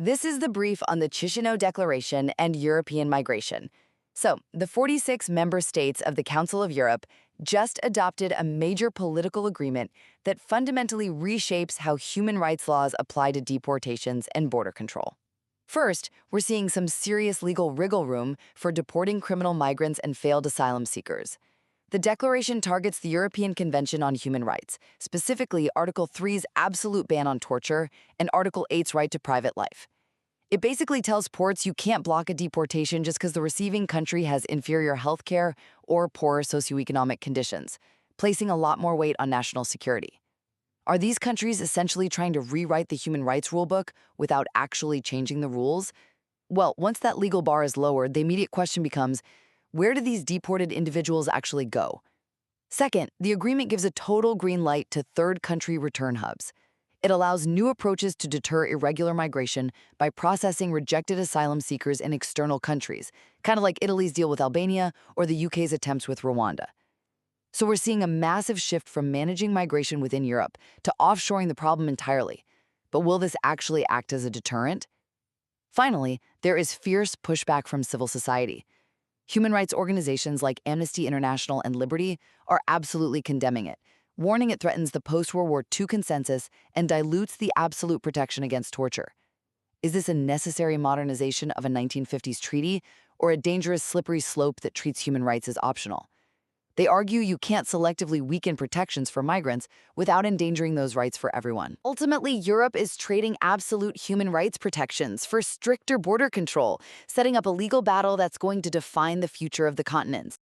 This is the brief on the Chisinau Declaration and European migration. So, the 46 member states of the Council of Europe just adopted a major political agreement that fundamentally reshapes how human rights laws apply to deportations and border control. First, we're seeing some serious legal wriggle room for deporting criminal migrants and failed asylum seekers. The declaration targets the European Convention on Human Rights, specifically Article 3's absolute ban on torture and Article 8's right to private life. It basically tells ports you can't block a deportation just because the receiving country has inferior health care or poorer socioeconomic conditions, placing a lot more weight on national security. Are these countries essentially trying to rewrite the human rights rulebook without actually changing the rules? Well, once that legal bar is lowered, the immediate question becomes, where do these deported individuals actually go? Second, the agreement gives a total green light to third country return hubs. It allows new approaches to deter irregular migration by processing rejected asylum seekers in external countries, kind of like Italy's deal with Albania or the UK's attempts with Rwanda. So we're seeing a massive shift from managing migration within Europe to offshoring the problem entirely. But will this actually act as a deterrent? Finally, there is fierce pushback from civil society. Human rights organizations like Amnesty International and Liberty are absolutely condemning it, warning it threatens the post-World War II consensus and dilutes the absolute protection against torture. Is this a necessary modernization of a 1950s treaty or a dangerous slippery slope that treats human rights as optional? They argue you can't selectively weaken protections for migrants without endangering those rights for everyone. Ultimately, Europe is trading absolute human rights protections for stricter border control, setting up a legal battle that's going to define the future of the continent.